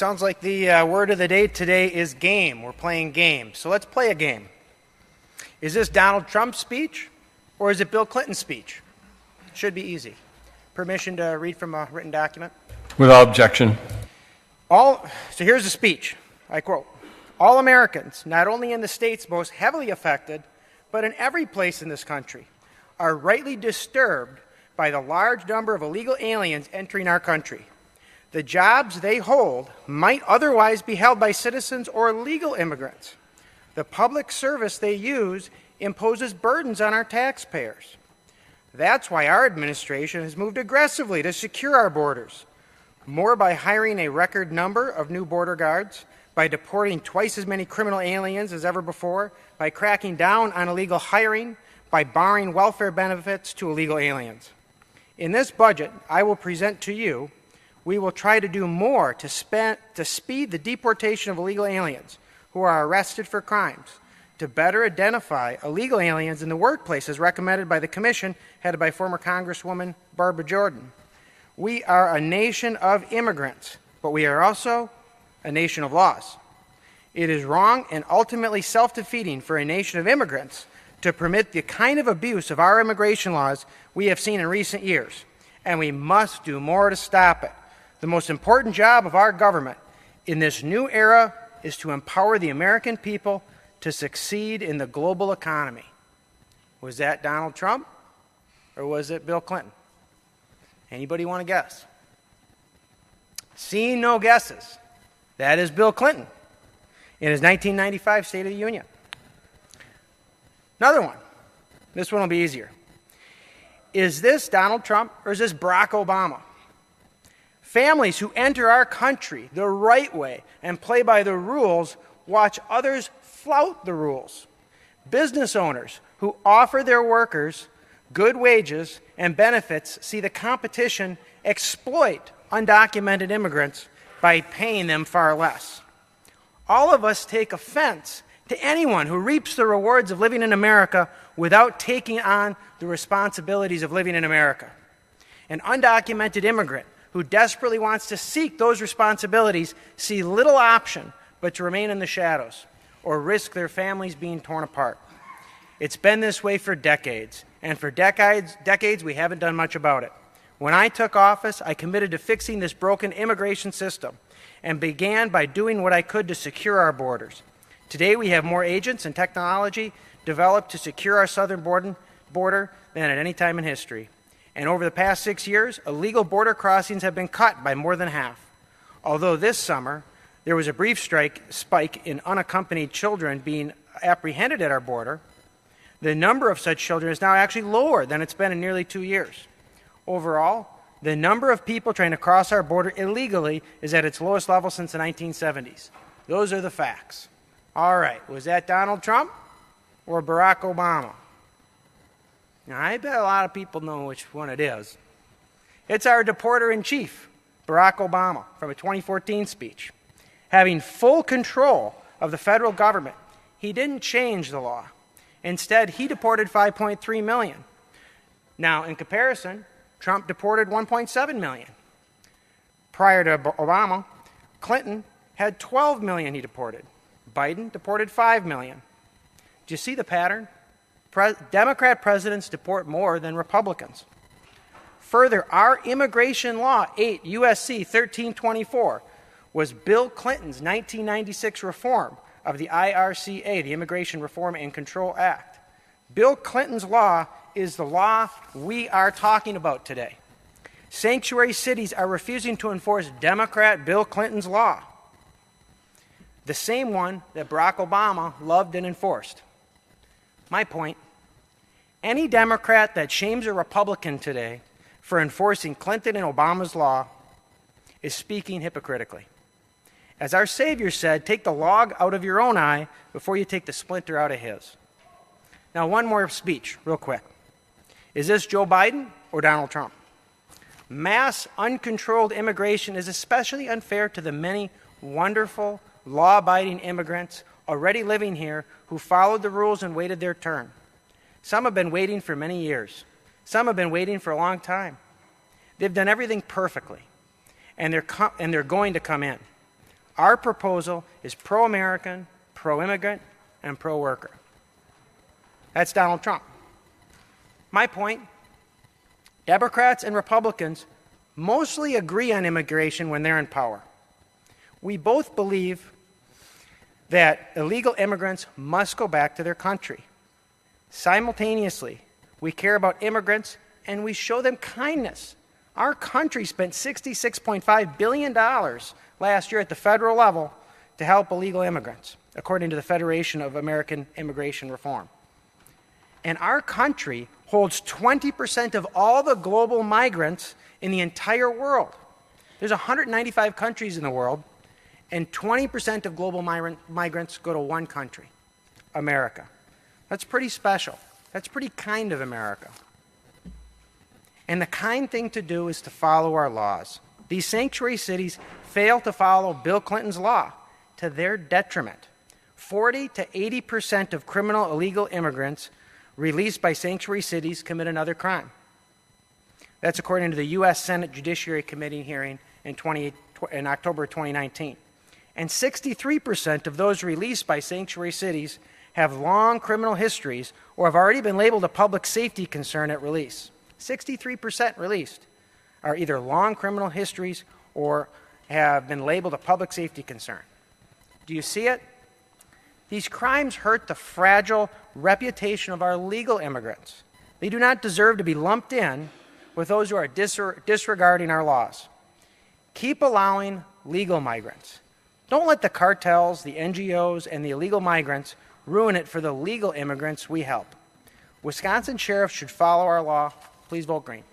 sounds like the word of the day today is game. We're playing games. So let's play a game. Is this Donald Trump's speech or is it Bill Clinton's speech? Should be easy. Permission to read from a written document? Without objection. So here's the speech. I quote, "All Americans, not only in the states most heavily affected, but in every place in this country, are rightly disturbed by the large number of illegal aliens entering our country. The jobs they hold might otherwise be held by citizens or legal immigrants. The public service they use imposes burdens on our taxpayers. That's why our administration has moved aggressively to secure our borders, more by hiring a record number of new border guards, by deporting twice as many criminal aliens as ever before, by cracking down on illegal hiring, by barring welfare benefits to illegal aliens. In this budget I will present to you, we will try to do more to speed the deportation of illegal aliens who are arrested for crimes, to better identify illegal aliens in the workplace as recommended by the Commission headed by former Congresswoman Barbara Jordan. We are a nation of immigrants, but we are also a nation of laws. It is wrong and ultimately self-defeating for a nation of immigrants to permit the kind of abuse of our immigration laws we have seen in recent years, and we must do more to stop it. The most important job of our government in this new era is to empower the American people to succeed in the global economy." Was that Donald Trump or was it Bill Clinton? Anybody want to guess? Seeing no guesses, that is Bill Clinton in his 1995 State of the Union. Another one. This one will be easier. Is this Donald Trump or is this Barack Obama? Families who enter our country the right way and play by the rules watch others flout the rules. Business owners who offer their workers good wages and benefits see the competition exploit undocumented immigrants by paying them far less. All of us take offense to anyone who reaps the rewards of living in America without taking on the responsibilities of living in America. An undocumented immigrant who desperately wants to seek those responsibilities see little option but to remain in the shadows or risk their families being torn apart. It's been this way for decades, and for decades we haven't done much about it. When I took office, I committed to fixing this broken immigration system and began by doing what I could to secure our borders. Today we have more agents and technology developed to secure our southern border than at any time in history. And over the past 6 years, illegal border crossings have been cut by more than half. Although this summer, there was a brief spike in unaccompanied children being apprehended at our border, the number of such children is now actually lower than it's been in nearly 2 years. Overall, the number of people trying to cross our border illegally is at its lowest level since the 1970s. Those are the facts. All right, was that Donald Trump or Barack Obama? Now, I bet a lot of people know which one it is. It's our deporter-in-chief, Barack Obama, from a 2014 speech. Having full control of the federal government, he didn't change the law. Instead, he deported 5.3 million. Now, in comparison, Trump deported 1.7 million. Prior to Obama, Clinton had 12 million he deported. Biden deported 5 million. Do you see the pattern? Democrat presidents deport more than Republicans. Further, our immigration law, 8 U.S.C. 1324, was Bill Clinton's 1996 reform of the IRCA, the Immigration Reform and Control Act. Bill Clinton's law is the law we are talking about today. Sanctuary cities are refusing to enforce Democrat Bill Clinton's law, the same one that Barack Obama loved and enforced. My point, any Democrat that shames a Republican today for enforcing Clinton and Obama's law is speaking hypocritically. As our Savior said, take the log out of your own eye before you take the splinter out of his. Now, one more speech, real quick. Is this Joe Biden or Donald Trump? Mass, uncontrolled immigration is especially unfair to the many wonderful, law-abiding immigrants already living here who followed the rules and waited their turn. Some have been waiting for many years. Some have been waiting for a long time. They've done everything perfectly, and they're going to come in. Our proposal is pro-American, pro-immigrant, and pro-worker. That's Donald Trump. My point, Democrats and Republicans mostly agree on immigration when they're in power. We both believe that illegal immigrants must go back to their country. Simultaneously, we care about immigrants and we show them kindness. Our country spent $66.5 billion last year at the federal level to help illegal immigrants, according to the Federation of American Immigration Reform. And our country holds 20% of all the global migrants in the entire world. There's 195 countries in the world, and 20% of global migrants go to one country, America. That's pretty special. That's pretty kind of America. And the kind thing to do is to follow our laws. These sanctuary cities fail to follow Bill Clinton's law to their detriment. 40 to 80% of criminal illegal immigrants released by sanctuary cities commit another crime. That's according to the U.S. Senate Judiciary Committee hearing in October 2019. And 63% of those released by sanctuary cities have long criminal histories or have already been labeled a public safety concern at release. 63% released are either long criminal histories or have been labeled a public safety concern. Do you see it? These crimes hurt the fragile reputation of our legal immigrants. They do not deserve to be lumped in with those who are disregarding our laws. Keep allowing legal migrants. Don't let the cartels, the NGOs, and the illegal migrants ruin it for the legal immigrants we help. Wisconsin sheriffs should follow our law. Please vote green.